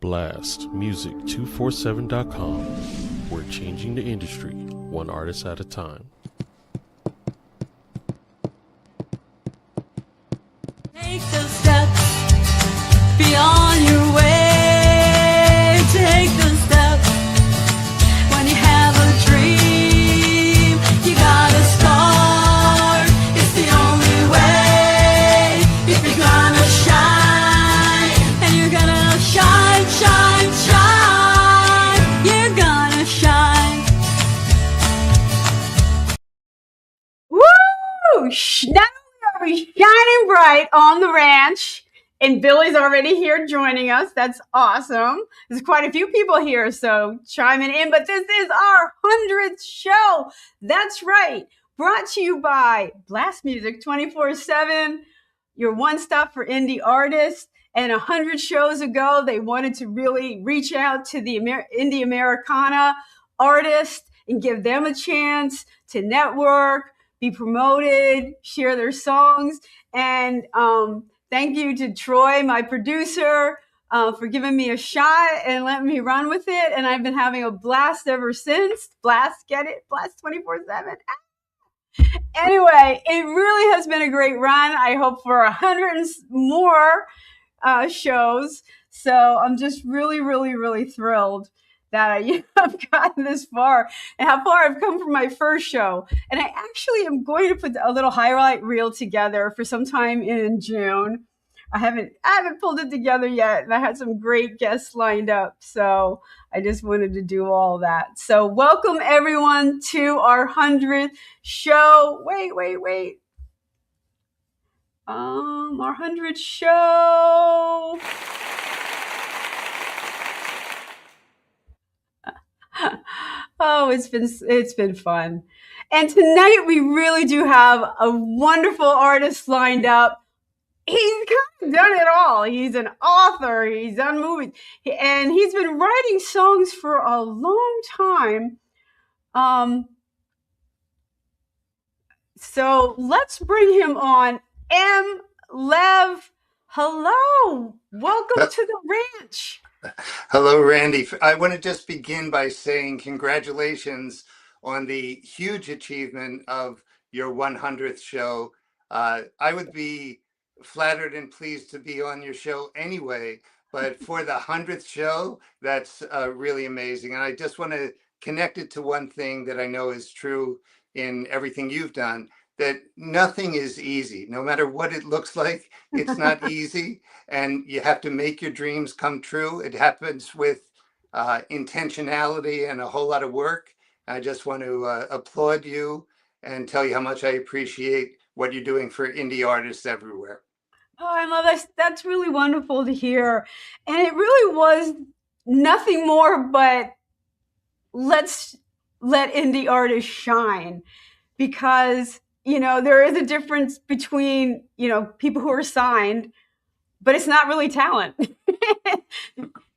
blastmusic247.com. We're changing the industry, one artist at a time. Take those steps beyond your way. Take those steps when you have a dream. You gotta start. It's the only way. If you're gonna shine, and you're gonna shine, shine, shine. You're gonna shine. Woo! Now we are shining bright on the ranch, and Billy's already here joining us. That's awesome. There's quite a few people here, so chiming in. But this is our 100th show. That's right. Brought to you by Blast Music 24/7, your one stop for indie artists. And 100 shows ago, they wanted to really reach out to the indie Americana artists and give them a chance to network, be promoted, share their songs. And thank you to Troy, my producer, for giving me a shot and letting me run with it. And I've been having a blast ever since. Blast, get it? Blast 24/7. Anyway, it really has been a great run. I hope for 100 more shows. So I'm just really, really, really thrilled that I've gotten this far and how far I've come from my first show. And I actually am going to put a little highlight reel together for sometime in June. I haven't pulled it together yet, and I had some great guests lined up. So I just wanted to do all that. So welcome everyone to our 100th show. Wait. Our 100th show. Oh, it's been fun. And tonight we really do have a wonderful artist lined up. He's kind of done it all. He's an author. He's done movies. And he's been writing songs for a long time. So let's bring him on. M Lev, hello. Welcome to the ranch. Hello, Randy. I want to just begin by saying congratulations on the huge achievement of your 100th show. I would be flattered and pleased to be on your show anyway, but for the 100th show, that's really amazing. And I just want to connect it to one thing that I know is true in everything you've done, that nothing is easy. No matter what it looks like, it's not easy. And you have to make your dreams come true. It happens with intentionality and a whole lot of work. I just want to applaud you and tell you how much I appreciate what you're doing for indie artists everywhere. Oh, I love that. That's really wonderful to hear. And it really was nothing more but let's let indie artists shine, because there is a difference between, people who are signed, but it's not really talent.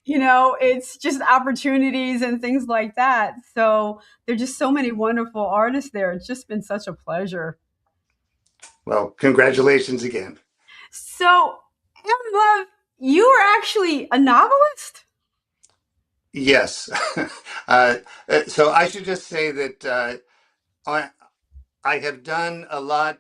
It's just opportunities and things like that. So there's just so many wonderful artists there. It's just been such a pleasure. Well, congratulations again. So, Emma, you are actually a novelist? Yes. So I should just say that I have done a lot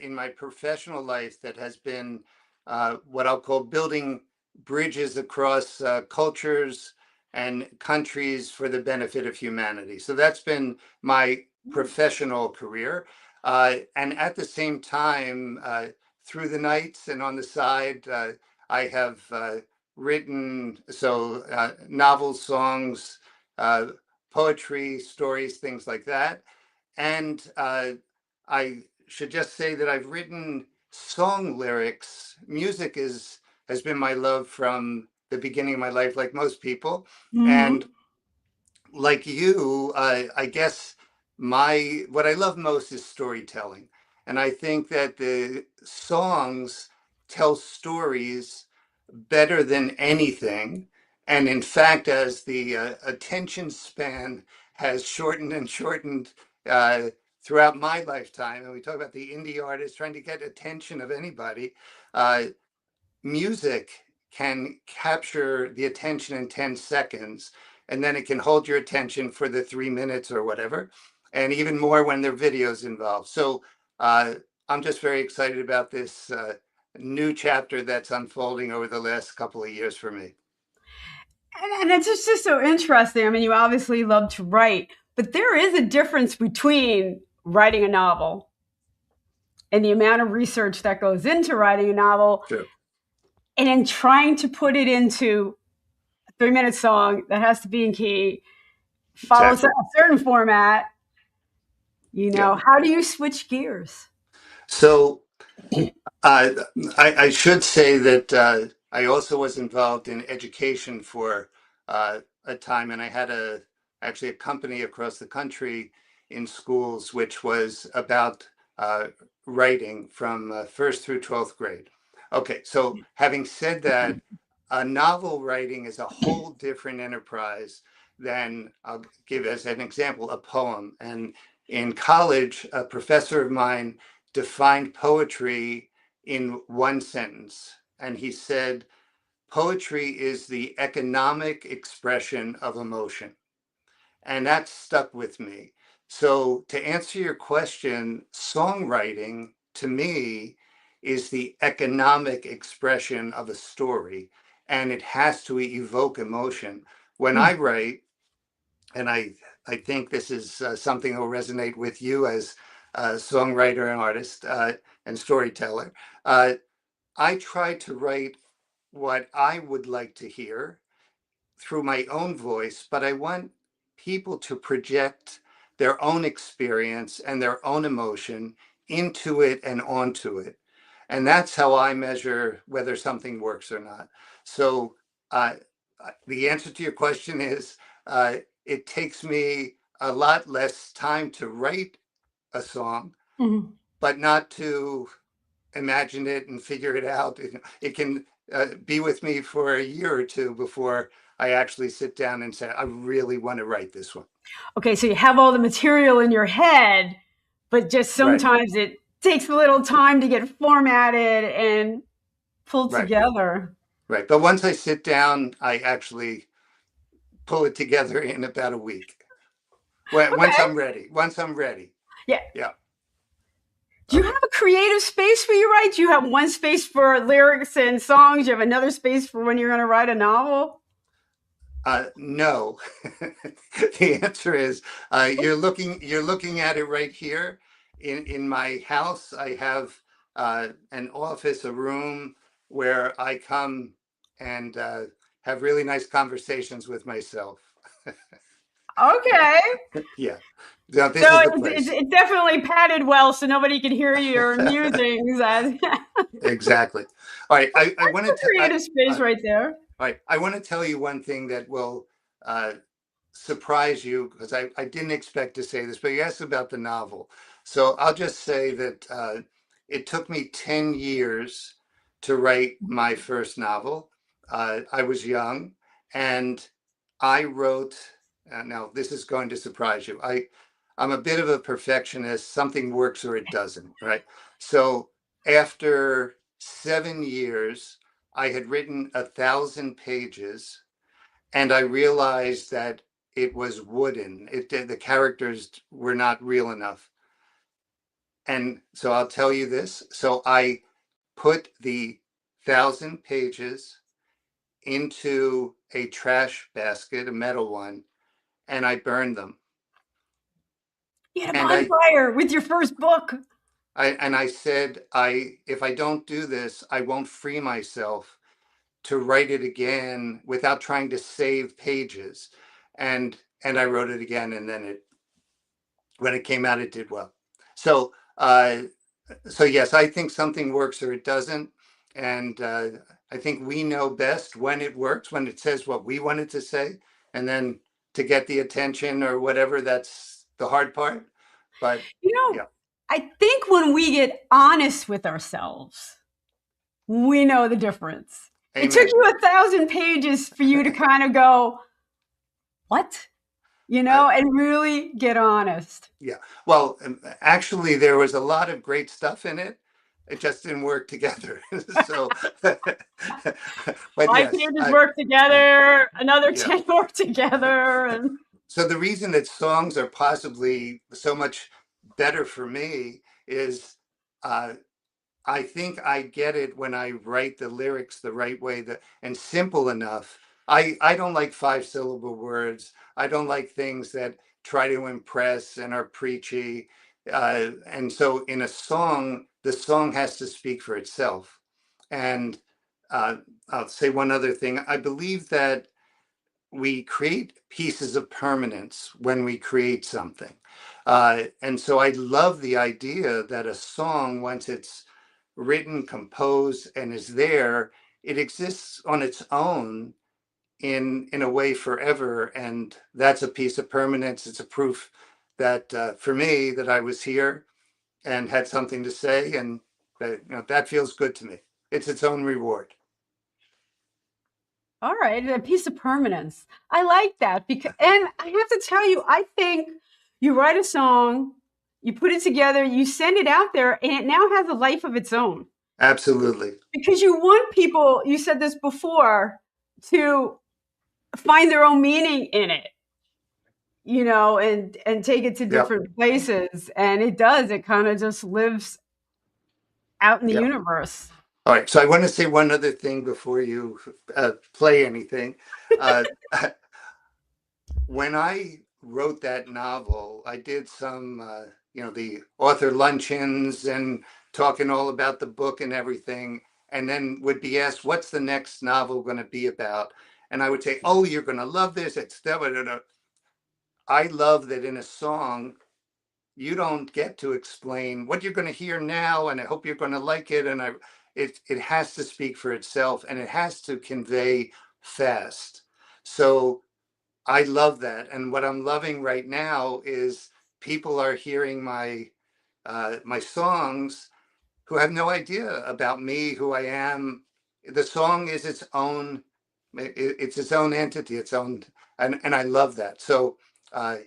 in my professional life that has been what I'll call building bridges across cultures and countries for the benefit of humanity. So that's been my professional career. And at the same time, through the nights and on the side, I have written novels, songs, poetry, stories, things like that. And I should just say that I've written song lyrics. Music has been my love from the beginning of my life, like most people. Mm-hmm. And like you, I guess what I love most is storytelling. And I think that the songs tell stories better than anything. And in fact, as the attention span has shortened and shortened throughout my lifetime, and we talk about the indie artist trying to get attention of anybody, music can capture the attention in 10 seconds, and then it can hold your attention for the 3 minutes or whatever, and even more when there are videos involved. So I'm just very excited about this new chapter that's unfolding over the last couple of years for me. And it's just so interesting. I mean, you obviously love to write, but there is a difference between writing a novel and the amount of research that goes into writing a novel, Sure. and then trying to put it into a 3-minute song that has to be in key, follows Exactly. a certain format. Yeah. How do you switch gears? So I should say that I also was involved in education for a time, and I had actually a company across the country in schools, which was about writing from first through 12th grade. Okay, so having said that, novel writing is a whole different enterprise than, I'll give as an example, a poem. And in college, a professor of mine defined poetry in one sentence. And he said, poetry is the economic expression of emotion. And that stuck with me. So, to answer your question, songwriting to me is the economic expression of a story, and it has to evoke emotion. When I write, and I think this is something that will resonate with you as a songwriter and artist and storyteller. I try to write what I would like to hear through my own voice, but I want people to project their own experience and their own emotion into it and onto it. And that's how I measure whether something works or not. So the answer to your question is it takes me a lot less time to write a song, but not to imagine it and figure it out. It can be with me for a year or two before I actually sit down and say, I really want to write this one. Okay, so you have all the material in your head, but just Right, sometimes it takes a little time to get formatted and pulled right, together. right. But once I sit down, I actually pull it together in about a week. Once Okay. I'm ready. Once I'm ready. Yeah. Yeah. Do you have Okay. a creative space where you write? Do you have one space for lyrics and songs? Do you have another space for when you're going to write a novel? No. The answer is you're looking at it right here in my house. I have an office, a room where I come and have really nice conversations with myself. Okay. Yeah. Now, So this is the it's, place. it's definitely padded well so nobody can hear your musings. That's Exactly. All right. I a wanted to creative space right there. all right. I want to tell you one thing that will uh, surprise you because I didn't expect to say this, but you asked about the novel. So I'll just say that it took me 10 years to write my first novel. I was young and I wrote, now this is going to surprise you. I'm a bit of a perfectionist. Something works or it doesn't, right? So after 7 years, I had written 1,000 pages and I realized that it was wooden. The characters were not real enough. And so I'll tell you this. So I put the 1,000 pages into a trash basket, a metal one, and I burned them. You had a And bonfire with your first book. I said, if I don't do this, I won't free myself to write it again without trying to save pages. And I wrote it again, and then when it came out, it did well. So so yes, I think something works or it doesn't, and I think we know best when it works, when it says what we want it to say, and then to get the attention or whatever, that's the hard part. But You know, yeah, I think when we get honest with ourselves, we know the difference. It took amen. you 1,000 pages for you to kind of go, what? Uh, And really get honest. yeah. Well, actually, there was a lot of great stuff in it, it just didn't work together. So, but Why yes, can't just work together? Another yeah. 10 work together. And So the reason that songs are possibly so much better for me is uh, I think I get it when I write the lyrics the right way and simple enough. I don't like 5 syllable words. I don't like things that try to impress and are preachy. And so in a song, the song has to speak for itself. And uh, I'll say one other thing. I believe that we create pieces of permanence when we create something. And so I love the idea that a song, once it's written, composed, and is there, it exists on its own in a way forever. And that's a piece of permanence. It's a proof that for me that I was here and had something to say, and that, that feels good to me. It's its own reward. all right, a piece of permanence. I like that because, and I have to tell you, I think you write a song, you put it together, you send it out there, and it now has a life of its own. Absolutely. Because you want people, you said this before, to find their own meaning in it, and take it to Yeah. different places. And it does, it kind of just lives out in the Yeah. universe. All right, so I want to say one other thing before you play anything. Uh, when I wrote that novel, I did some, the author luncheons and talking all about the book and everything, and then would be asked, "What's the next novel going to be about?" And I would say, "Oh, you're going to love this." It's da, da, da, da. I love that in a song you don't get to explain what you're going to hear now, and I hope you're going to like it. And it has to speak for itself, and it has to convey fast. So I love that. And what I'm loving right now is people are hearing my songs who have no idea about me, who I am. The song is its own. It's its own entity, its own, and I love that. So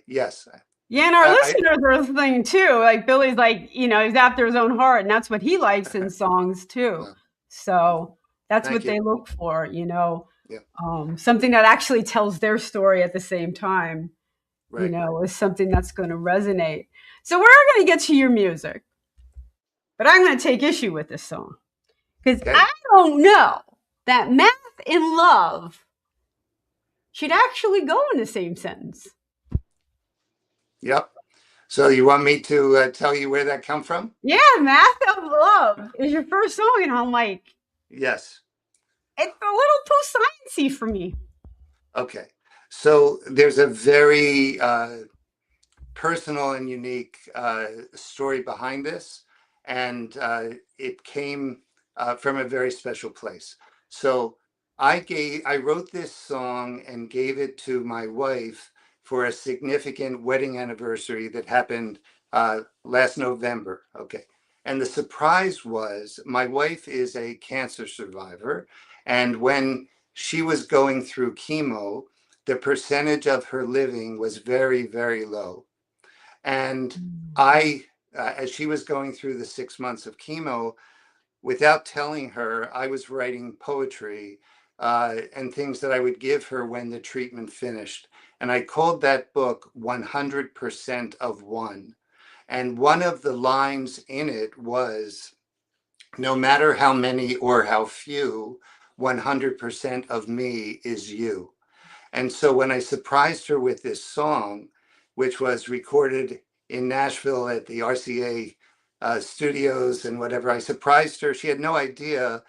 yes, Yeah, and our I listeners are listening too. Like Billy's like, he's after his own heart, and that's what he likes in songs too. well, So that's thank what you. they look for, Yeah, something that actually tells their story at the same time, right. is something that's going to resonate. So we're going to get to your music, but I'm going to take issue with this song because Okay. I don't know that math and love should actually go in the same sentence. Yep. So you want me to tell you where that come from? Yeah, math of love is your first song, and I'm like, Yes. it's a little too sciencey for me. Okay. So there's a very personal and unique story behind this, and it came from a very special place. So I wrote this song and gave it to my wife for a significant wedding anniversary that happened last November. Okay. And the surprise was my wife is a cancer survivor, and when she was going through chemo, the percentage of her living was very, very low. And as she was going through the 6 months of chemo, without telling her, I was writing poetry and things that I would give her when the treatment finished. And I called that book 100% of One. And one of the lines in it was, no matter how many or how few, 100% of me is you. And so when I surprised her with this song, which was recorded in Nashville at the RCA Studios and whatever, I surprised her. She had no idea.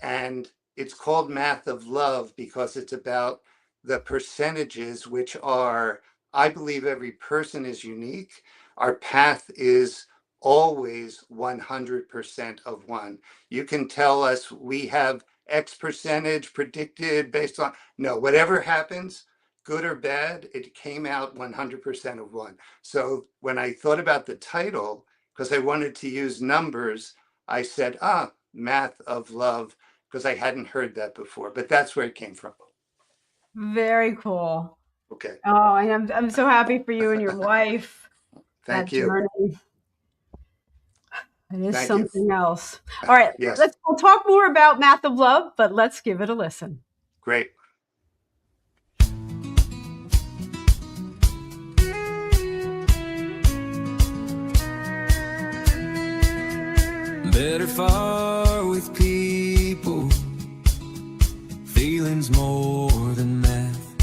And it's called Math of Love because it's about the percentages, which are, I believe every person is unique. Our path is always 100% of one. You can tell us we have X percentage predicted based on, no, whatever happens, good or bad, it came out 100% of one. So when I thought about the title, because I wanted to use numbers, I said, Math of Love, because I hadn't heard that before, but that's where it came from. Very cool. Okay. Oh, and I'm so happy for you and your wife, Thank that you. journey. It is Thank you. something else. All right, Yes, we'll talk more about Math of Love, but let's give it a listen. great. Better far with people, feelings more than math.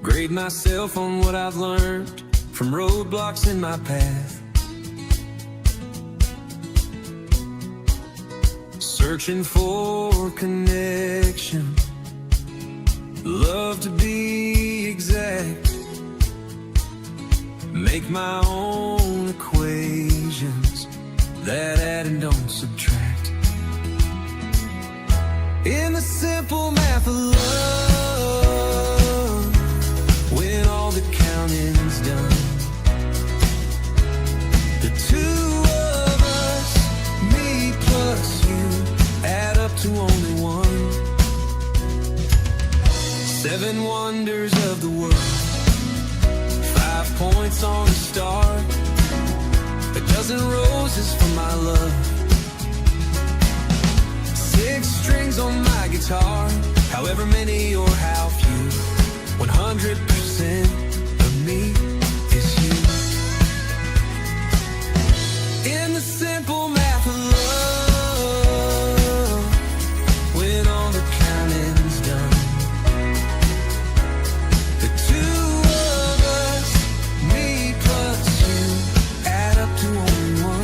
Grade myself on what I've learned from roadblocks in my path. Searching for connection, love to be exact. Make my own equations that add and don't subtract. In the simple math of love, when all the counting's done, the two of us, me plus you, add up to only one. 7 wonders of the world, 5 points on a star, a dozen roses for my love, 6 strings on my guitar, however many or how few, 100% of me is you. In the simple math of love, when all the counting's done, the two of us, me plus you, add up to only one.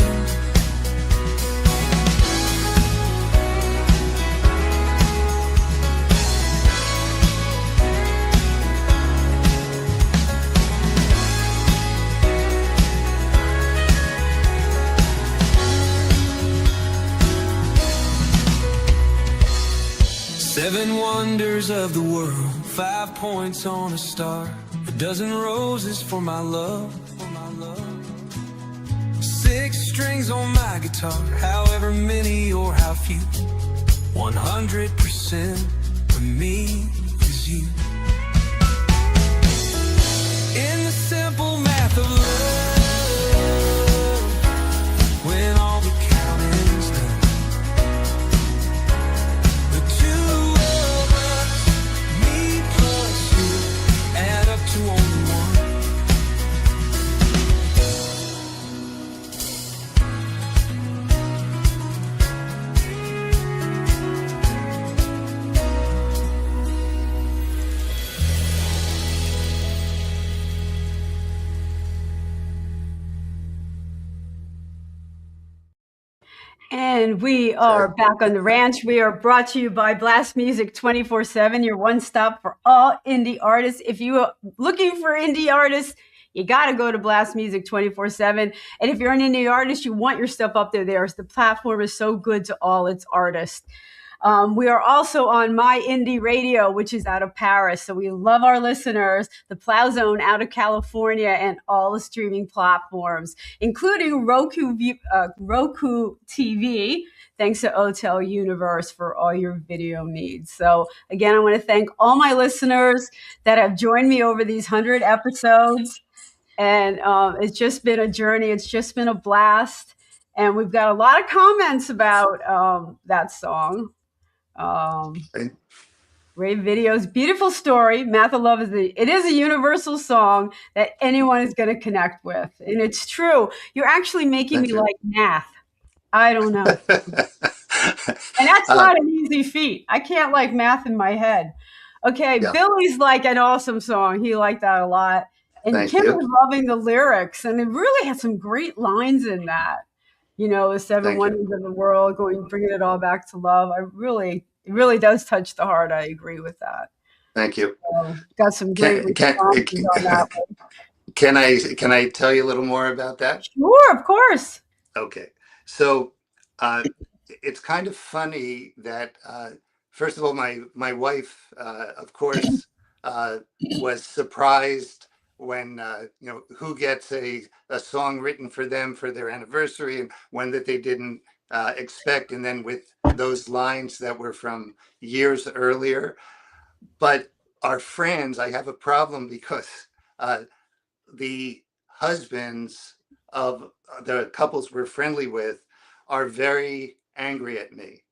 7 wonders of the world, 5 points on a star, a dozen roses for my love, 6 strings on my guitar, however many or how few, 100% of me is you. In the simple math of love, when all the counting's done, the two of us, me plus you, add up to only one. And we are back on the ranch. We are brought to you by Blast Music 24/7, your one stop for all indie artists. If you are looking for indie artists, you got to go to Blast Music 24/7. And if you're an indie artist, you want your stuff up there. The platform is so good to all its artists. We are also on My Indie Radio, which is out of Paris. So we love our listeners, the Plow Zone out of California, and all the streaming platforms, including Roku TV. Thanks to Hotel Universe for all your video needs. So again, I want to thank all my listeners that have joined me over these 100 episodes. And it's just been a journey. It's just been a blast. And we've got a lot of comments about that song. Great videos, beautiful story. Math of Love is a universal song that anyone is going to connect with, and it's true. You're actually making me like math. I don't know, and that's not an easy feat. I can't like math in my head. Okay, yeah. Billy's like an awesome song. He liked that a lot, and Kim was loving the lyrics, and it really had some great lines in that. You know, the 7 wonders of the world, bringing it all back to love. It really does touch the heart. I agree with that. Thank you. So, got some great responses on that one. Can I tell you a little more about that? Sure, of course. Okay, so it's kind of funny that first of all, my wife, of course, was surprised when who gets a song written for them for their anniversary, and one that they didn't expect, and then with those lines that were from years earlier. But our friends, I have a problem because the husbands of the couples we're friendly with are very angry at me.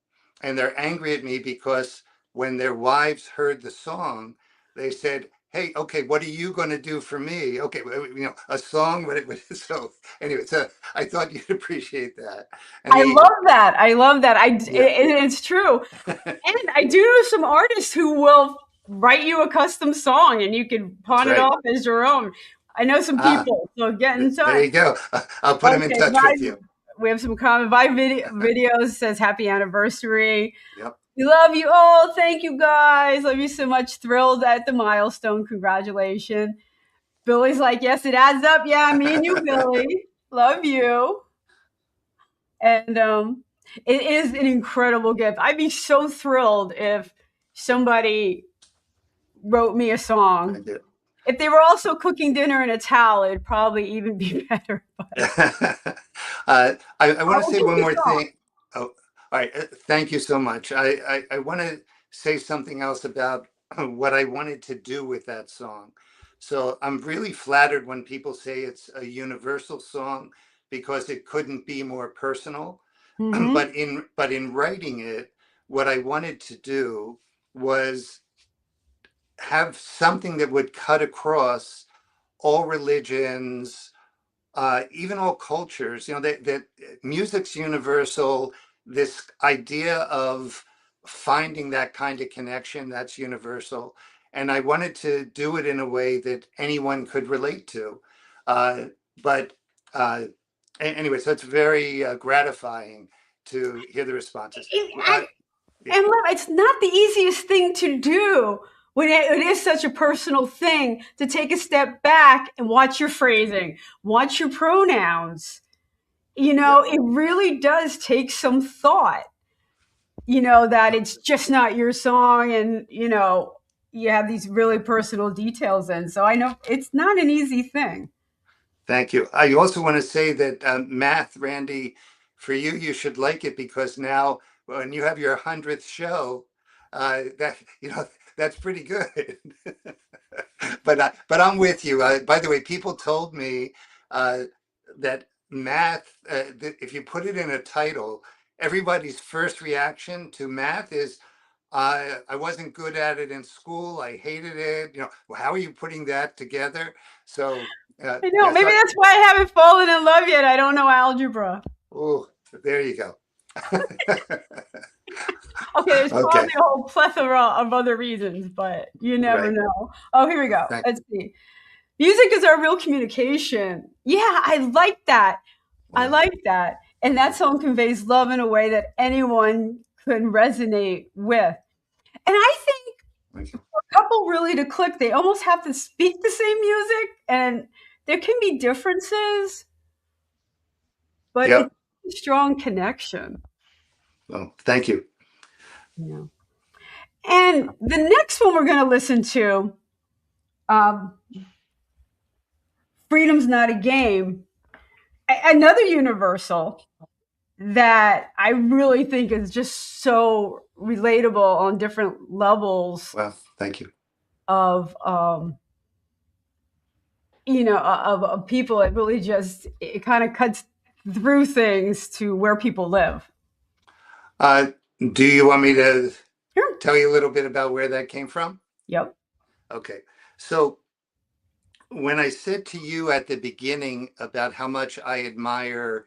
And they're angry at me because when their wives heard the song, they said, hey, okay, what are you going to do for me? Okay, a song. So anyway, so I thought you'd appreciate that. And I they, love that. I love that. yeah, It's true. And I do know some artists who will write you a custom song and you can that's pawn it right. off as your own. I know some Ah, people, so get in there touch. you go. I'll put them in Okay, touch with you. we have some comment. Videos says happy anniversary. Yep. We love you all. Thank you guys. Love you so much. Thrilled at the milestone. Congratulations. Billy's like, yes, it adds up. Yeah, me and you, Billy. Love you. And it is an incredible gift. I'd be so thrilled if somebody wrote me a I song. do. If they were also cooking dinner in a towel, it'd probably even be better. But I want to we'll say give one you more a song. thing. Oh, all right. Thank you so much. I want to say something else about what I wanted to do with that song. So I'm really flattered when people say it's a universal song because it couldn't be more personal. Mm-hmm. But in writing it, what I wanted to do was have something that would cut across all religions, even all cultures. That music's universal. This idea of finding that kind of connection, that's universal. And I wanted to do it in a way that anyone could relate to. Uh, but uh, anyway, so it's very gratifying to hear the responses. Yeah, And look, it's not the easiest thing to do when it is such a personal thing to take a step back and watch your phrasing, watch your pronouns. yeah, It really does take some thought, that it's just not your song and, you have these really personal details in. So I know it's not an easy thing. thank you. I also want to say that math, Randy, for you, you should like it because now when you have your 100th show, that that's pretty good. But I'm with you. By the way, people told me uh, that math, that if you put it in a title, everybody's first reaction to math is, I wasn't good at it in school. I hated it. Well, how are you putting that together? So, I know. yeah. Maybe that's why I haven't fallen in love yet. I don't know algebra. Oh, there you go. Okay, there's Okay. probably a whole plethora of other reasons, but you never Right. know. Oh, here we go. Thank Let's see. Music is our real communication. Yeah, I like that. I Wow. like that. And that song conveys love in a way that anyone can resonate with. And I think Thank you. for a couple really to click, they almost have to speak the same music, and there can be differences, but it's Yep. a strong connection. Well, thank you. Yeah. And the next one we're going to listen to, um, Freedom's Not a Game, another universal that I really think is just so relatable on different levels Well, thank you. of of people. It really just it kind of cuts through things to where people live. Uh, do you want me to Sure. tell you a little bit about where that came from? Yep. Okay. So when I said to you at the beginning about how much I admire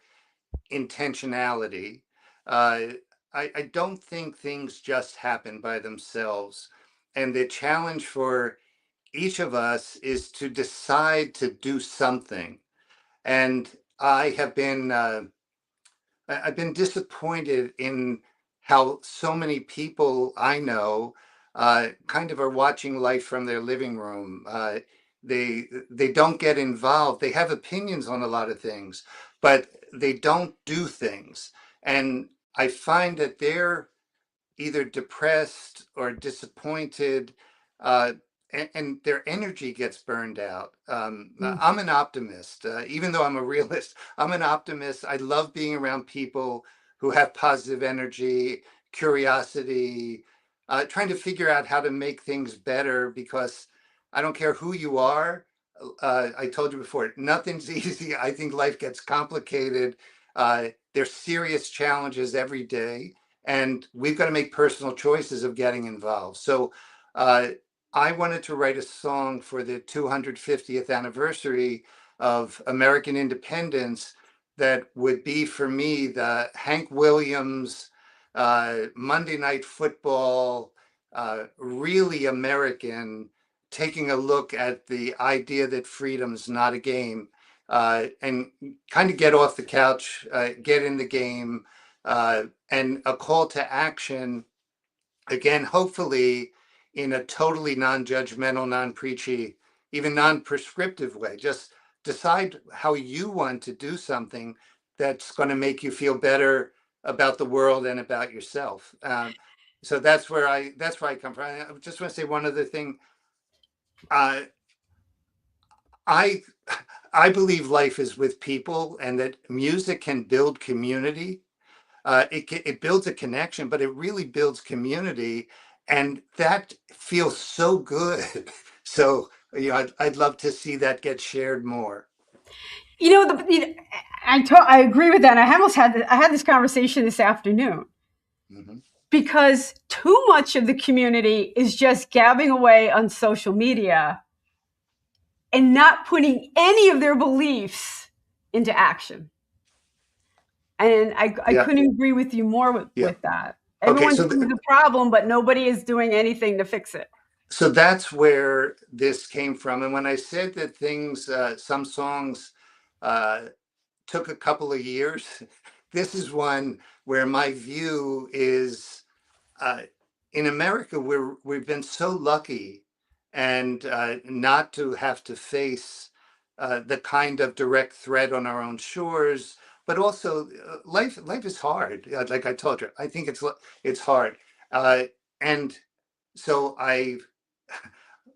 intentionality, uh, I don't think things just happen by themselves. And the challenge for each of us is to decide to do something. And I have been I've been disappointed in how so many people I know kind of are watching life from their living room. They don't get involved. They have opinions on a lot of things, but they don't do things. And I find that they're either depressed or disappointed, uh, and their energy gets burned out. Mm. I'm an optimist, even though I'm a realist. I'm an optimist. I love being around people who have positive energy, curiosity, trying to figure out how to make things better because I don't care who you are. I told you before, nothing's easy. I think life gets complicated. There's serious challenges every day, and we've got to make personal choices of getting involved. So I wanted to write a song for the 250th anniversary of American independence that would be, for me, the Hank Williams Monday Night Football, really American, taking a look at the idea that freedom's not a game, and kind of get off the couch, get in the game, and a call to action, again, hopefully in a totally non-judgmental, non-preachy, even non-prescriptive way. Just decide how you want to do something that's going to make you feel better about the world and about yourself. So that's where I come from. I just want to say one other thing. I believe life is with people, and that music can build community. It builds a connection, but it really builds community, and that feels so good. So I'd love to see that get shared more. I agree with that. I had this conversation this afternoon. Mm-hmm. Because too much of the community is just gabbing away on social media and not putting any of their beliefs into action. And I couldn't agree with you more with that. Everyone's seeing the problem, but nobody is doing anything to fix it. So that's where this came from. And when I said that things, some songs took a couple of years, this is one where my view is, in America, we've been so lucky and not to have to face the kind of direct threat on our own shores. But also, life is hard. Like I told you, I think it's hard. And so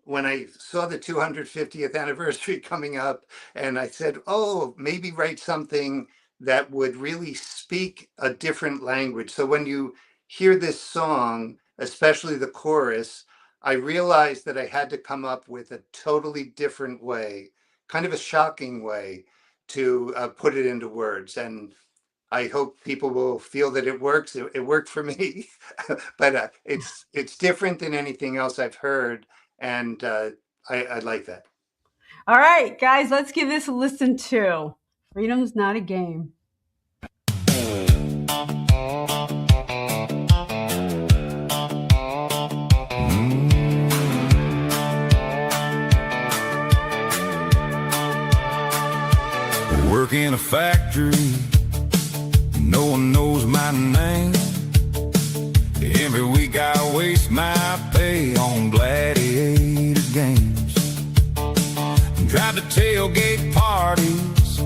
when I saw the 250th anniversary coming up, and I said, oh, maybe write something that would really speak a different language. So when you hear this song, especially the chorus, I realized that I had to come up with a totally different way, kind of a shocking way, to put it into words. And I hope people will feel that it works. It worked for me, but it's different than anything else I've heard, and I like that. All right, guys, let's give this a listen to Freedom's Not a Game. Work in a factory, no one knows my name. Every week I waste my pay on gladiator games. Drive to tailgate parties,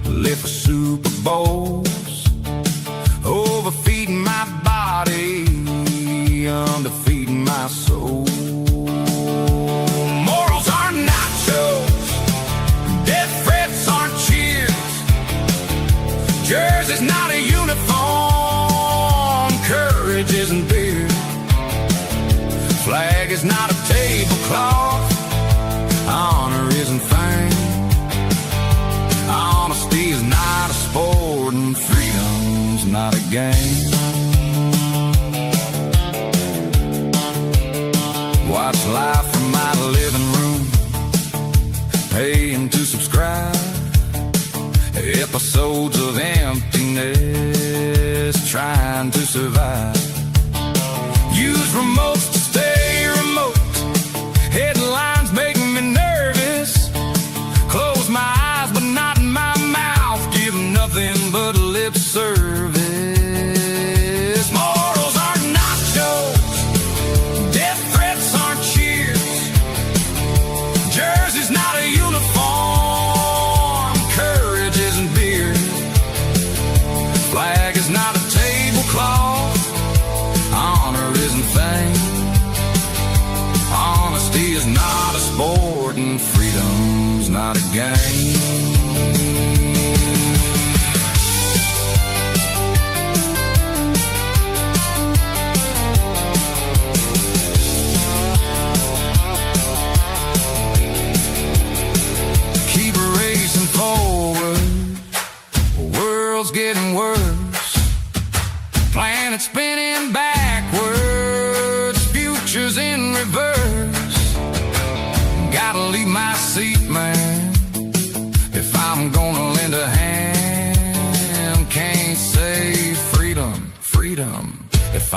live for Super Bowls, overfeeding my body, underfeeding my soul. Morals are nachos, death threats aren't cheers. Jersey's not a uniform, courage isn't beer. Flag is not a tablecloth, honor isn't fame. Honesty is not a sport, and freedom's not a game. Watch life from my living room, paying to subscribe. Episodes of emptiness, trying to survive. Use remotes to stay remote. Headlines making me nervous. Close my eyes but not in my mouth. Give nothing but lip service. Morals aren't nachos, death threats aren't cheers. Jersey's not a uniform, courage isn't beer. Flag is not a tablecloth, honor isn't fame. Honesty is not a sport, and freedom's not a game.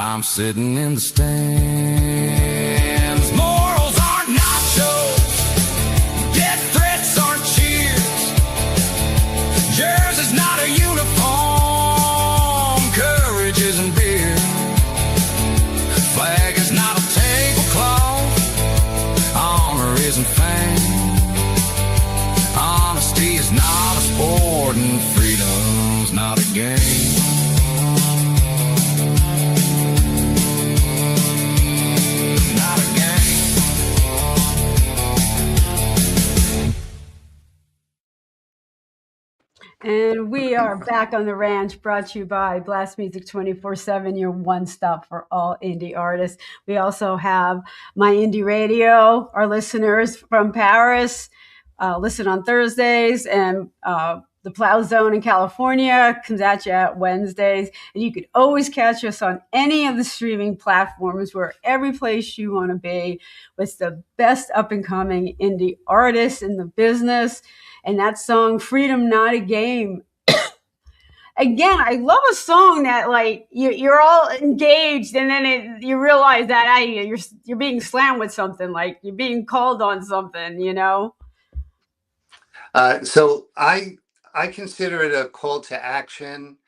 I'm sitting in the stands. Morals aren't nachos, death threats aren't cheers. Yours is not a uniform, courage isn't beer. Flag is not a tablecloth, honor isn't fame. Honesty is not a sport and freedom's not a game. And we are back on the ranch, brought to you by Blast Music 24/7, your one stop for all indie artists. We also have My Indie Radio. Our listeners from Paris listen on Thursdays, and the Plow Zone in California comes at you at Wednesdays. And you could always catch us on any of the streaming platforms. We're every place you want to be with the best up-and-coming indie artists in the business. And that song, Freedom Not a Game. Again, I love a song that, like, you're all engaged, and then you realize that you're being slammed with something, like you're being called on something, you know? So I consider it a call to action,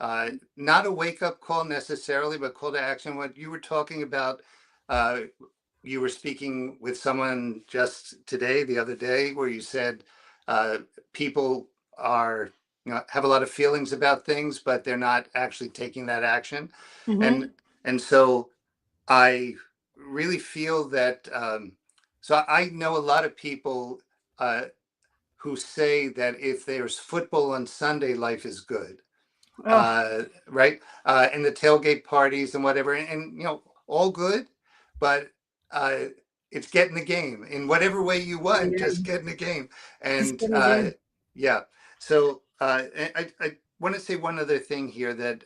not a wake-up call necessarily, but call to action. What you were talking about, you were speaking with someone just today, the other day, where you said people are, have a lot of feelings about things, but they're not actually taking that action. Mm-hmm. And so I really feel that, so I know a lot of people who say that if there's football on Sunday, life is good. Oh, Right? And the tailgate parties and whatever, and all good, but it's getting the game in whatever way you want, yeah. just getting the game. Just And kidding again. yeah, so I want to say one other thing here, that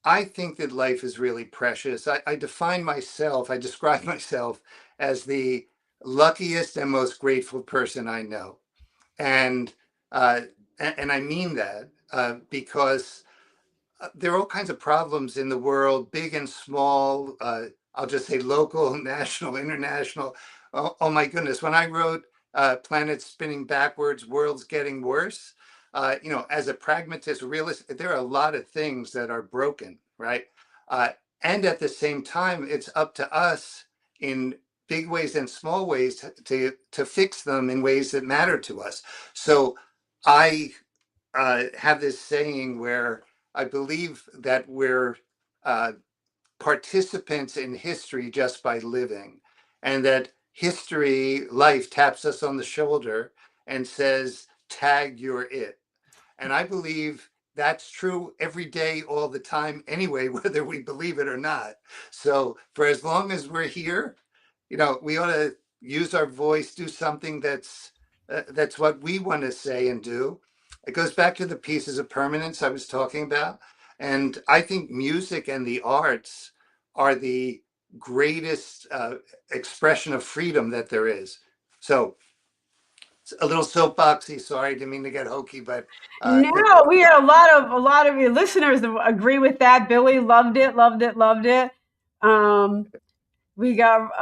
I think that life is really precious. I describe myself as the luckiest and most grateful person I know. And I mean that because there are all kinds of problems in the world, big and small. I'll just say local, national, international. Oh my goodness! When I wrote "Planets Spinning Backwards, World's Getting Worse," as a pragmatist, realist, there are a lot of things that are broken, right? Uh, and at the same time, it's up to us in big ways and small ways to fix them in ways that matter to us. So I have this saying where I believe that we're participants in history just by living, and that life taps us on the shoulder and says, tag, you're it. And I believe that's true every day, all the time, anyway, whether we believe it or not. So for as long as we're here, we ought to use our voice, do something that's what we want to say and do. It goes back to the pieces of permanence I was talking about. And I think music and the arts are the greatest expression of freedom that there is. So it's a little soapboxy. Sorry, didn't mean to get hokey, but No, we had a lot of your listeners that agree with that. Billy loved it, loved it, loved it. We got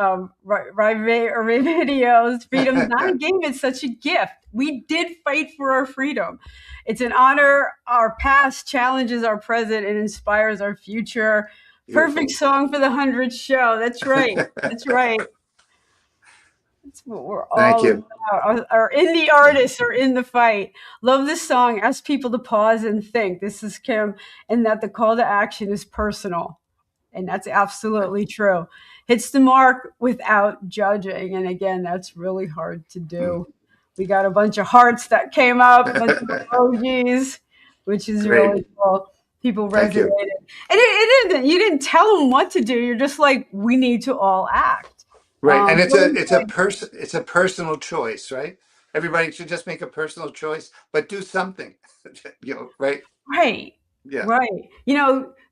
videos. Freedom's not a game; it's such a gift. We did fight for our freedom. It's an honor. Our past challenges our present and inspires our future. Perfect song for the 100th show. That's right. That's right. That's what we're Thank all you. about. Our indie artists are in the fight. Love this song. Ask people to pause and think. This is Kim, and that the call to action is personal. And that's absolutely true. Hits the mark without judging. And again, that's really hard to do. We got a bunch of hearts that came up, a bunch of emojis, which is Great. really cool. People Thank resonated. you. And you didn't tell them what to do. You're just like, we need to all act. Right. And Really it's a personal choice, right? Everybody should just make a personal choice, but do something, right? right. Yeah, Right.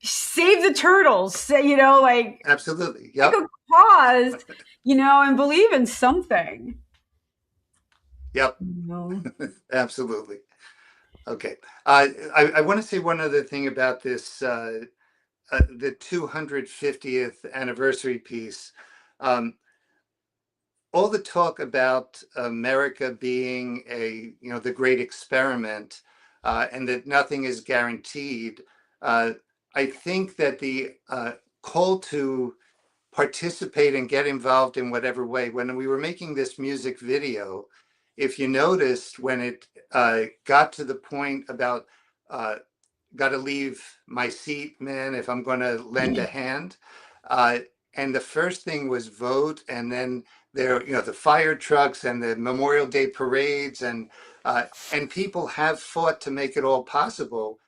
Save the turtles. Say, like absolutely. take Yep. a pause, and believe in something. Yep. You know? Absolutely. Okay. I want to say one other thing about this the 250th anniversary piece, um, all the talk about America being the great experiment, and that nothing is guaranteed. I think that the call to participate and get involved in whatever way, when we were making this music video, if you noticed when it got to the point about uh, got to leave my seat, man, if I'm going to lend a hand. Uh, and the first thing was vote, and then there, the fire trucks and the Memorial Day parades, and people have fought to make it all possible.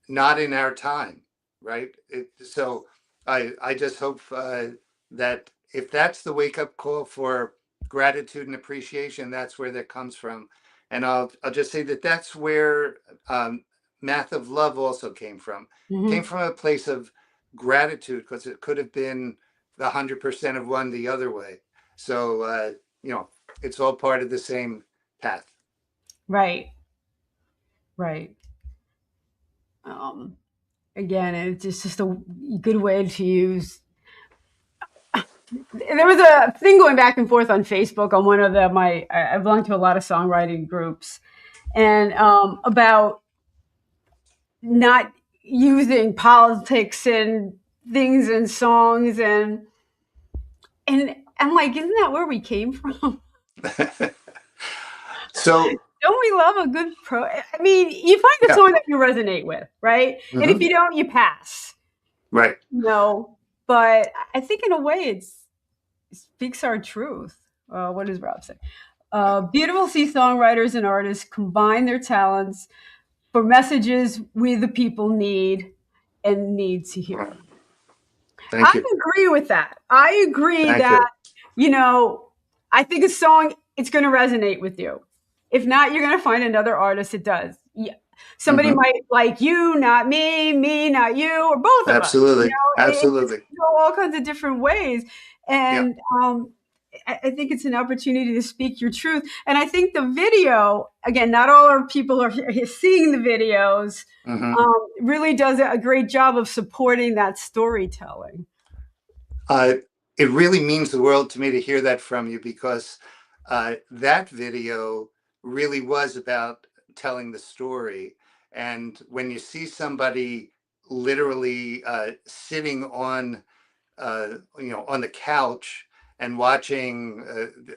Not in our time, right? So I just hope that if that's the wake up call for gratitude and appreciation, that's where that comes from. And I'll just say that that's where Math of Love also came from. Came from a place of gratitude, because it could have been the 100% of one the other way. So it's all part of the same path. Right. Again, it's just a good way to use. There was a thing going back and forth on Facebook on one of I belong to a lot of songwriting groups, and about not using politics and things in songs, and I'm like, isn't that where we came from? So don't we love a good I mean, you find a song that you resonate with, right? And if you don't, you pass. Right. But I think in a way it speaks our truth. What does Rob say? Beautiful to see songwriters and artists combine their talents for messages we the people need and need to hear. Thank you. I agree with that. I agree Thank that, you. I think a song, it's going to resonate with you. If not, you're going to find another artist that does. Yeah. Somebody might like you, not me, not you, or both of us. Absolutely. Absolutely. It go all kinds of different ways. And I think it's an opportunity to speak your truth. And I think the video, again, not all our people are seeing the videos, really does a great job of supporting that storytelling. It really means the world to me to hear that from you, because that video really was about telling the story. And when you see somebody literally sitting on the couch and watching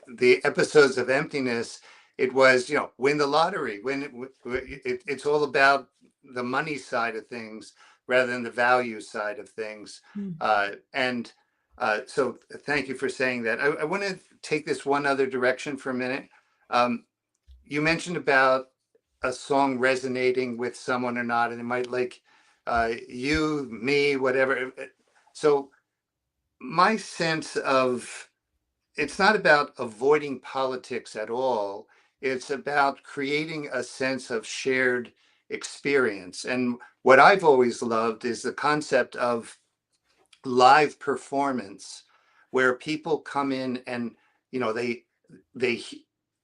the episodes of Emptiness, it was, win the lottery. It's all about the money side of things rather than the value side of things. So thank you for saying that. I want to take this one other direction for a minute. You mentioned about a song resonating with someone or not, and it might like you, me, whatever. So my sense of, it's not about avoiding politics at all. It's about creating a sense of shared experience. And what I've always loved is the concept of live performance, where people come in and they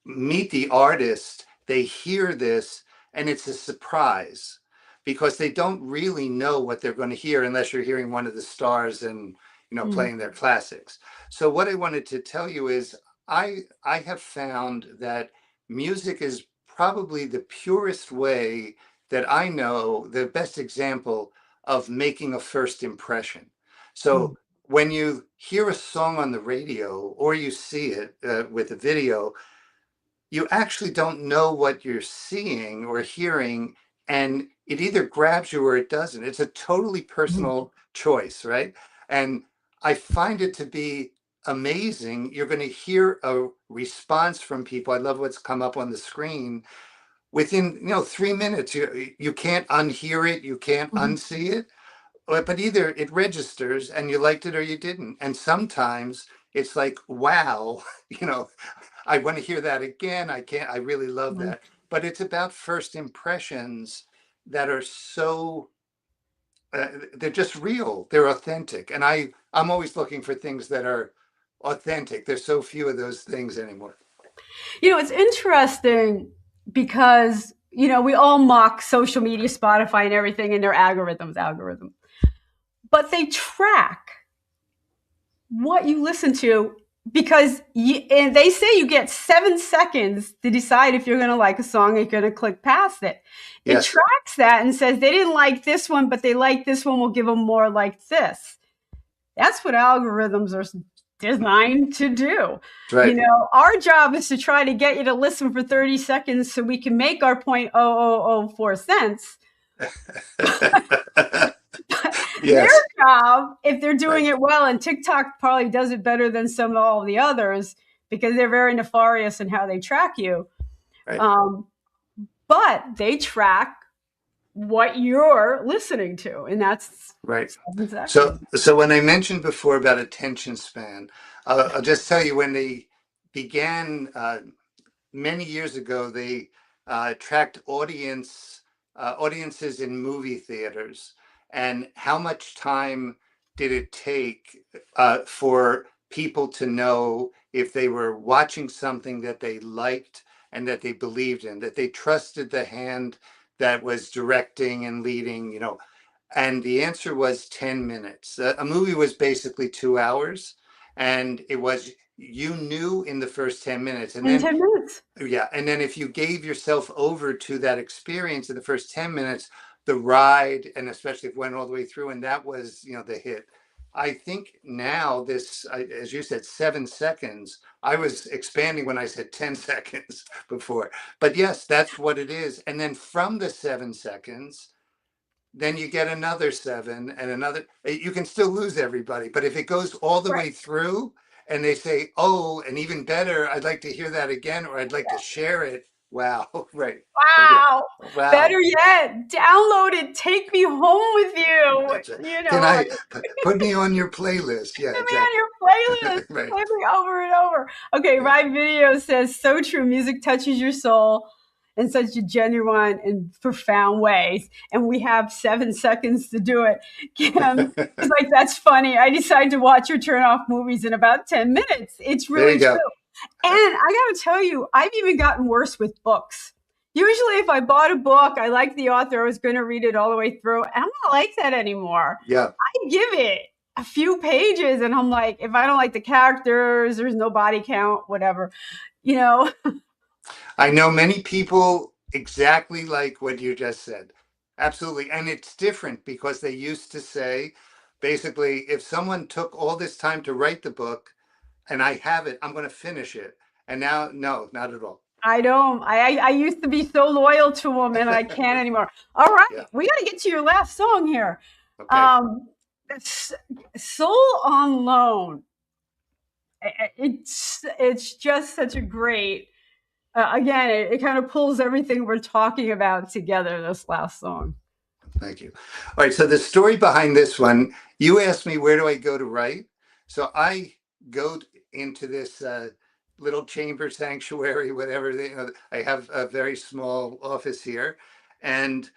meet the artist, they hear this, and it's a surprise, because they don't really know what they're going to hear unless you're hearing one of the stars and playing their classics. So what I wanted to tell you is I have found that music is probably the purest way that I know, the best example of making a first impression. So when you hear a song on the radio or you see it with a video, you actually don't know what you're seeing or hearing, and it either grabs you or it doesn't. It's a totally personal choice, right? And I find it to be amazing. You're going to hear a response from people. I love what's come up on the screen. Within 3 minutes, you can't unhear it, you can't unsee it. But either it registers and you liked it or you didn't. And sometimes it's like, wow, I want to hear that again. I really love that. But it's about first impressions that are so, they're just real. They're authentic. And I'm always looking for things that are authentic. There's so few of those things anymore. It's interesting because, we all mock social media, Spotify and everything and their algorithm. but they track what you listen to because and they say you get 7 seconds to decide if you're going to like a song or you're going to click past it. It Yes. tracks that and says they didn't like this one, but they like this one. We'll give them more like this. That's what algorithms are designed to do. Right. Our job is to try to get you to listen for 30 seconds so we can make our 0.0004 cents. Their Yes. job, if they're doing Right. it well, and TikTok probably does it better than some of all the others because they're very nefarious in how they track you. Right. But they track what you're listening to, and that's Right. 7 seconds. So when I mentioned before about attention span, I'll just tell you when they began many years ago, they tracked audiences in movie theaters and how much time did it take for people to know if they were watching something that they liked and that they believed in, that they trusted the hand that was directing and leading, and the answer was 10 minutes. A movie was basically 2 hours, and it was, you knew in the first 10 minutes. And In then, 10 minutes. yeah, and then if you gave yourself over to that experience in the first 10 minutes, the ride, and especially if it went all the way through, and that was, the hit. I think now this, as you said, 7 seconds, I was expanding when I said 10 seconds before, but yes, that's what it is. And then from the 7 seconds, then you get another 7 and another. You can still lose everybody, but if it goes all the Right. way through and they say, oh, and even better, I'd like to hear that again, or I'd like to share it. Wow. Right. Wow. Wow. Better yet, download it. Take me home with you. That's it. Can I put me on your playlist? Yeah, Put me exactly. on your playlist. Right. Play me over and over. Okay, Yeah. my video says, so true. Music touches your soul in such a genuine and profound way. And we have 7 seconds to do it. Kim is like, that's funny. I decided to watch or turn off movies in about 10 minutes. It's There really you go. true. And I got to tell you, I've even gotten worse with books. Usually, if I bought a book, I liked the author, I was going to read it all the way through. And I don't like that anymore. Yeah. I give it a few pages, and I'm like, if I don't like the characters, there's no body count, whatever. I know many people exactly like what you just said. Absolutely. And it's different because they used to say, basically, if someone took all this time to write the book and I have it, I'm going to finish it. And now, no, not at all. I don't. I used to be so loyal to them, and I can't anymore. All right, Yeah. we got to get to your last song here. Okay. Soul on Loan. It's just such a great. Again, it kind of pulls everything we're talking about together. This last song. Thank you. All right. So the story behind this one, you asked me, where do I go to write? So I go into this little chamber sanctuary, whatever. I have a very small office here. And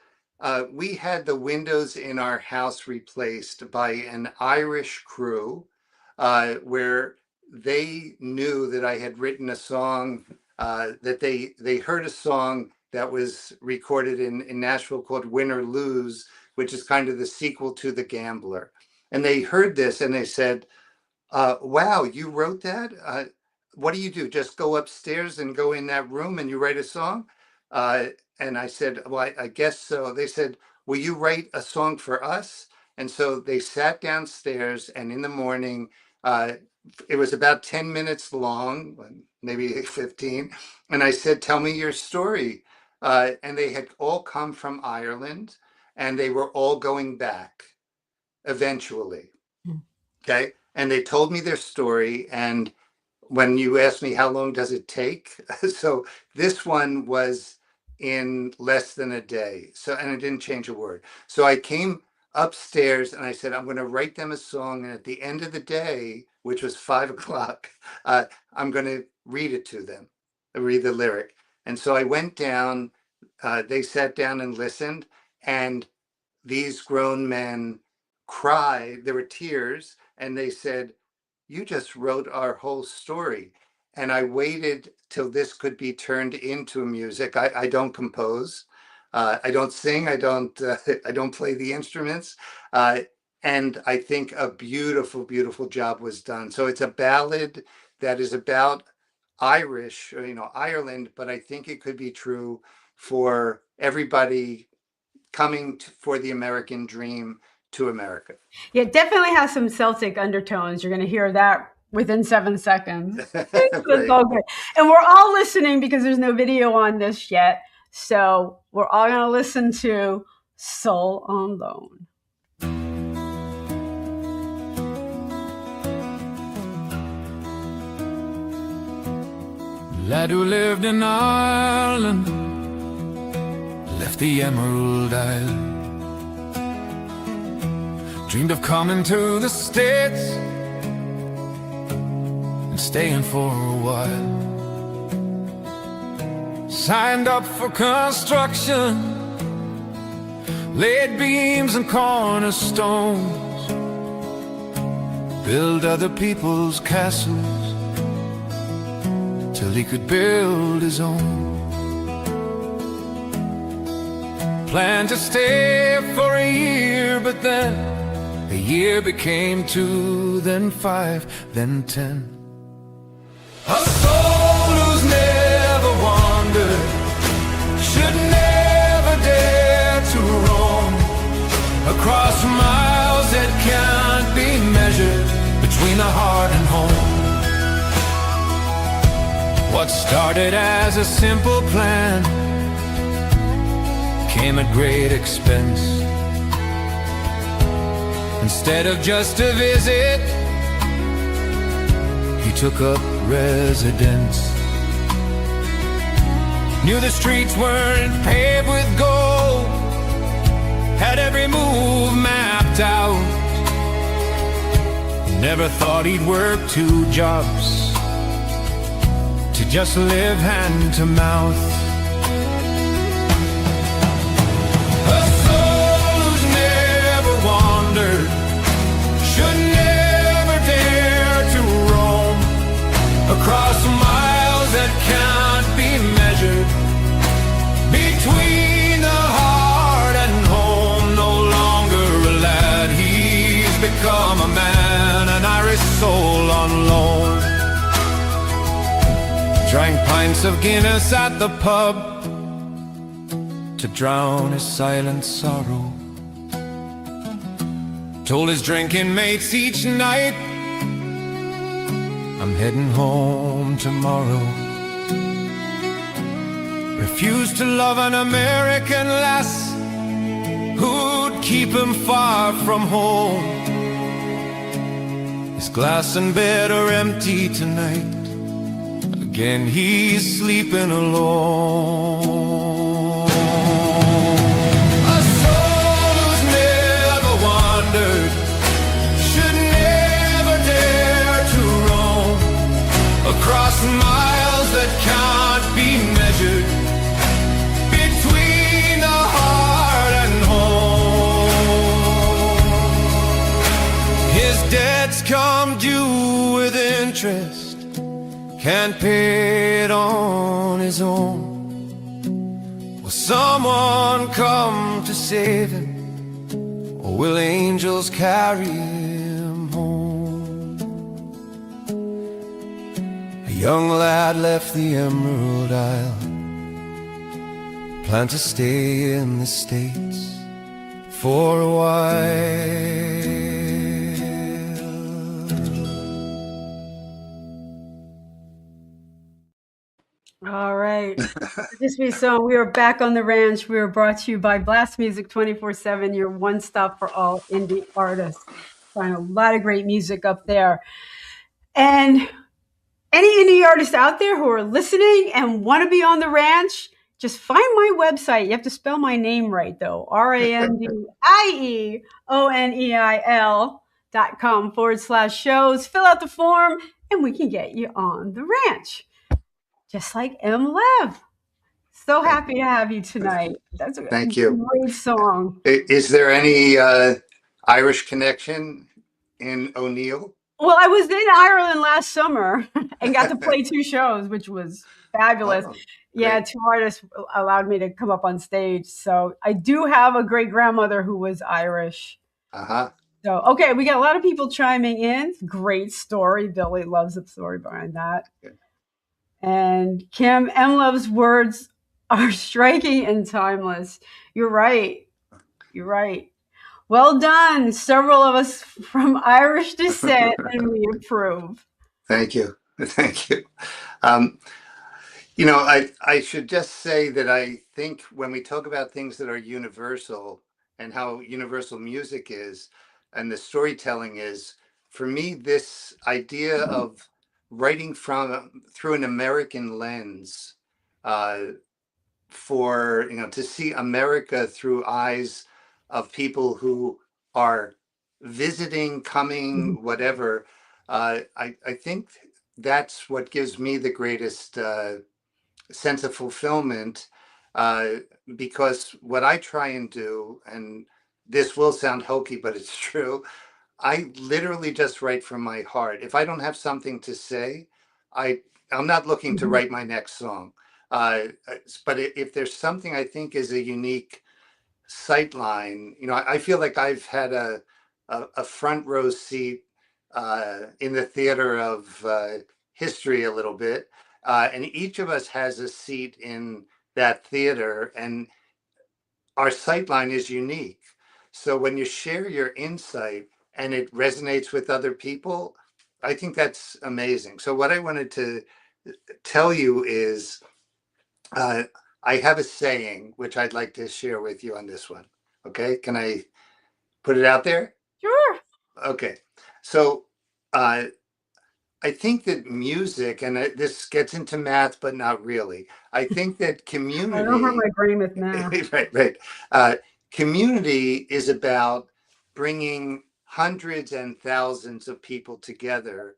we had the windows in our house replaced by an Irish crew where they knew that I had written a song, that they heard a song that was recorded in Nashville called Win or Lose, which is kind of the sequel to The Gambler. And they heard this and they said, wow, you wrote that? What do you do? Just go upstairs and go in that room and you write a song? And I said, well, I guess so. They said, will you write a song for us? And so they sat downstairs, and in the morning, it was about 10 minutes long, maybe 15. And I said, tell me your story. And they had all come from Ireland, and they were all going back eventually. Okay. And they told me their story. And when you asked me how long does it take, so this one was in less than a day. So, and it didn't change a word. So I came upstairs and I said, I'm going to write them a song. And at the end of the day, which was 5 o'clock, I'm going to read it to them, read the lyric. And so I went down, they sat down and listened, and these grown men cried. There were tears, and they said, you just wrote our whole story. And I waited till this could be turned into music. I don't compose. I don't sing. I don't play the instruments. and I think a beautiful, beautiful job was done. So it's a ballad that is about Irish, or, Ireland, but I think it could be true for everybody coming for the American dream to America. Yeah, it definitely has some Celtic undertones. You're going to hear that within 7 seconds. It's all good. And we're all listening because there's no video on this yet. So we're all going to listen to Soul on Loan. Lad who lived in Ireland left the Emerald Isle, dreamed of coming to the States and staying for a while. Signed up for construction, laid beams and cornerstones, build other people's castles till he could build his own. Planned to stay for a year, but then a year became 2, then 5, then 10. A soul who's never wandered should never dare to roam across miles that can't be measured between the heart and home. What started as a simple plan came at great expense. Instead of just a visit, he took up residence. Knew the streets weren't paved with gold, had every move mapped out. Never thought he'd work 2 jobs to just live hand to mouth. A soul who's never wandered should never dare to roam across miles that can't be measured between the heart and home. No longer a lad, he's become a man, an Irish soul on loan. Drank pints of Guinness at the pub to drown his silent sorrow. Told his drinking mates each night, I'm heading home tomorrow. Refused to love an American lass who'd keep him far from home. His glass and bed are empty tonight. Again he's sleeping alone. A soul who's never wandered should never dare to roam across miles that can't be measured between the heart and home. His debts come due with interest, can't pay it on his own. Will someone come to save him, or will angels carry him home? A young lad left the Emerald Isle, planned to stay in the States for a while. All right. This week's song, we are back on the ranch. We are brought to you by Blast Music 24/7, your one stop for all indie artists. Find a lot of great music up there. And any indie artists out there who are listening and want to be on the ranch, just find my website. You have to spell my name right, though. RandieO'Neil.com/shows. Fill out the form, and we can get you on the ranch. Just like M Lev. So happy to have you tonight. That's a Thank you. Great song. Is there any Irish connection in O'Neil? Well, I was in Ireland last summer and got to play 2 shows, which was fabulous. Yeah, 2 artists allowed me to come up on stage. So I do have a great grandmother who was Irish. Uh-huh. So, okay, we got a lot of people chiming in. Great story. Billy loves the story behind that. And Kim, M Lev's words are striking and timeless. You're right. You're right. Well done. Several of us from Irish descent, and we approve. Thank you. Thank you. Um, I should just say that I think when we talk about things that are universal and how universal music is and the storytelling is, for me, this idea of writing through an American lens, uh, to see America through eyes of people who are visiting, coming, whatever. I think that's what gives me the greatest sense of fulfillment, uh, because what I try and do, and this will sound hokey, but it's true, I literally just write from my heart. If I don't have something to say, I'm not looking to write my next song. But if there's something I think is a unique sightline, I feel like I've had a front row seat in the theater of history a little bit, and each of us has a seat in that theater, and our sightline is unique. So when you share your insight and it resonates with other people, I think that's amazing. So what I wanted to tell you is, I have a saying which I'd like to share with you on this one. Okay, can I put it out there? Sure. Okay, so I think that music, and this gets into math, but not really. I think that I don't hurt community, my brain with math. right. Community is about bringing hundreds and thousands of people together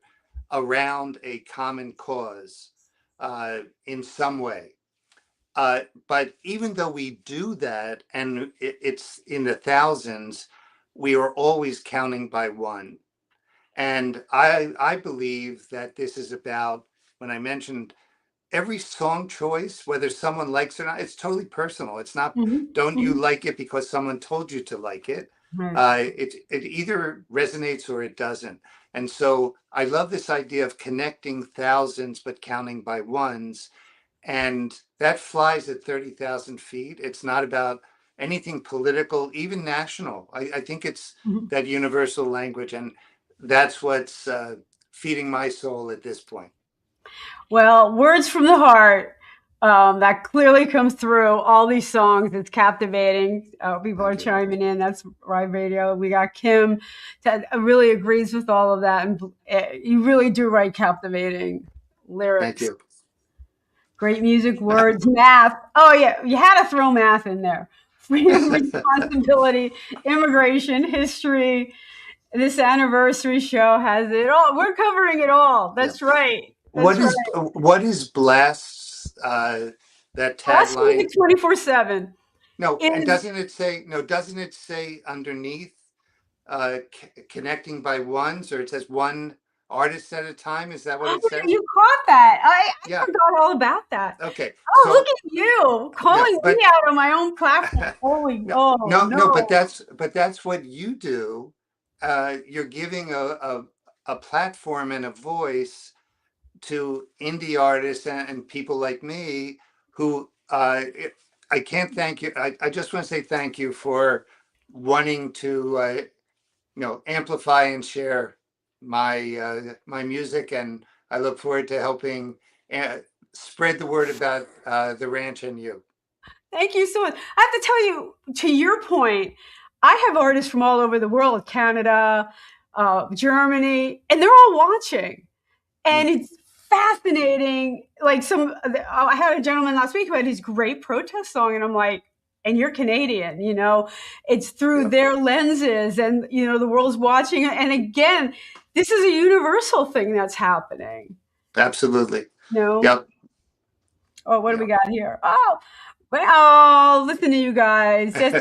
around a common cause in some way. But even though we do that, and it's in the thousands, we are always counting by one. And I believe that this is about, when I mentioned every song choice, whether someone likes it or not, it's totally personal. It's not, don't you like it because someone told you to like it. It either resonates or it doesn't. And so I love this idea of connecting thousands, but counting by ones. And that flies at 30,000 feet. It's not about anything political, even national. I think it's that universal language. And that's what's feeding my soul at this point. Well, words from the heart. That clearly comes through all these songs. It's captivating. People are chiming in. That's Ride Radio. We got Kim that really agrees with all of that. And you really do write captivating lyrics. Thank you. Great music, words, math. Oh, yeah. You had to throw math in there. Freedom, responsibility, immigration, history. This anniversary show has it all. We're covering it all. That's right. What is Blast? That tagline? 24/7. No, and doesn't it say underneath connecting by ones, or it says one artist at a time? Is that what it says? You caught that. I forgot all about that. Okay. Oh, so, look at you calling me out on my own platform. No, but that's what you do. You're giving a platform and a voice to indie artists and people like me who I can't thank you. I just want to say thank you for wanting to amplify and share my my music, and I look forward to helping spread the word about the ranch and you. Thank you so much. I have to tell you, to your point, I have artists from all over the world, Canada, Germany, and they're all watching. And it's fascinating. Like I had a gentleman last week who had his great protest song, and I'm like, and you're Canadian, it's through their lenses, and the world's watching. And again, this is a universal thing that's happening. Absolutely. Yep. Oh, what do we got here? Oh, well, listen to you guys. Yes,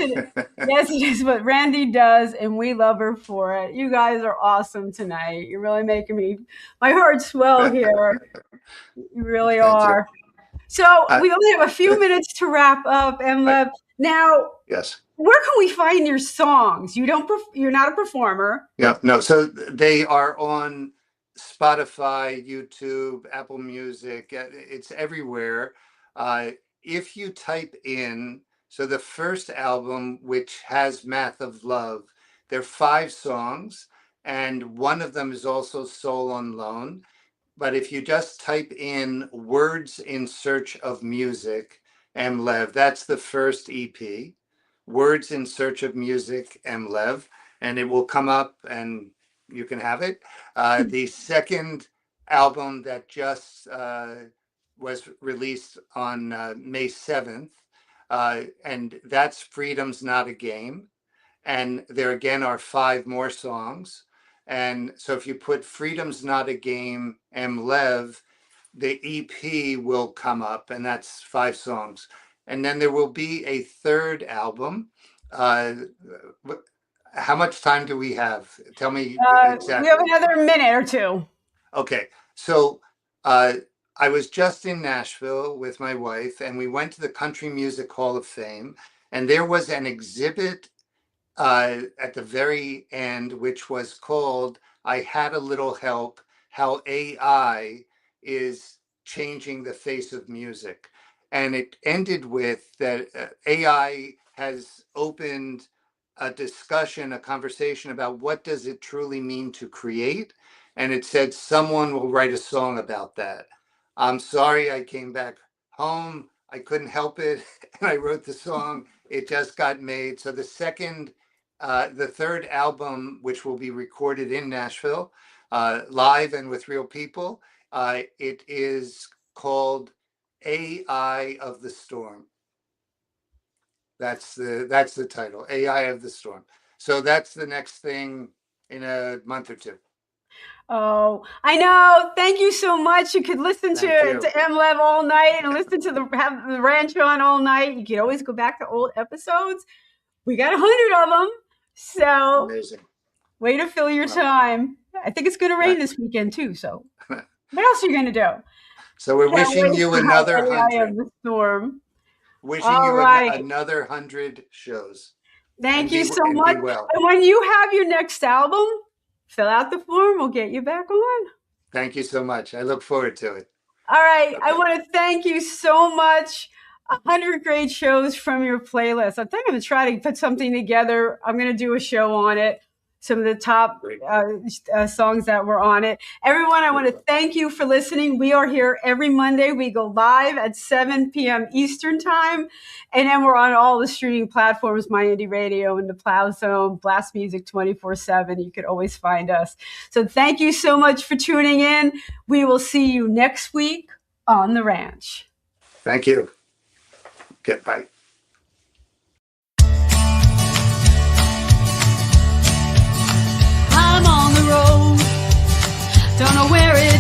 it is what Randie does, and we love her for it. You guys are awesome tonight. You're really making my heart swell here. You really are. So we only have a few minutes to wrap up, M Lev. Now, Yes. Where can we find your songs? You're not a performer. Yeah. No. So they are on Spotify, YouTube, Apple Music. It's everywhere. Uh, if you type in, so the first album, which has Math of Love, there are 5 songs, and one of them is also Soul on Loan. But if you just type in Words in Search of Music, M Lev, that's the first EP. Words in Search of Music, M Lev, and it will come up and you can have it. The second album that just was released on May 7th, and that's Freedom's Not a Game. And there again are 5 more songs. And so if you put Freedom's Not a Game, M Lev, the EP will come up, and that's 5 songs. And then there will be a third album. How much time do we have? Tell me exactly. We have another minute or two. Okay. So I was just in Nashville with my wife, and we went to the Country Music Hall of Fame, and there was an exhibit at the very end, which was called I Had a Little Help, How AI is Changing the Face of Music. And it ended with that AI has opened a discussion, a conversation about what does it truly mean to create. And it said someone will write a song about that. I'm sorry I came back home. I couldn't help it. And I wrote the song. It just got made. So the third album, which will be recorded in Nashville, live and with real people, it is called AI of the Storm. That's the title, AI of the Storm. So that's the next thing in a month or 2. Oh, I know. Thank you so much. You could listen to M Lev all night and listen to have the ranch on all night. You could always go back to old episodes. We got 100 of them. So amazing. Way to fill your time. I think it's going to rain this weekend too. So what else are you going to do? So we're wishing you another 100. Of the storm. Wishing you another 100 shows. Thank you so much. And when you have your next album, fill out the form. We'll get you back on. Thank you so much. I look forward to it. All right. Okay. I want to thank you so much. 100 great shows from your playlist. I think I'm going to try to put something together. I'm going to do a show on it. Some of the top songs that were on it. Everyone, I want to thank you for listening. We are here every Monday. We go live at 7 p.m. Eastern time. And then we're on all the streaming platforms, My Indie Radio and the Plow Zone, Blast Music 24/7. You could always find us. So thank you so much for tuning in. We will see you next week on The Ranch. Thank you. Okay, bye. I'm on the road, don't know where it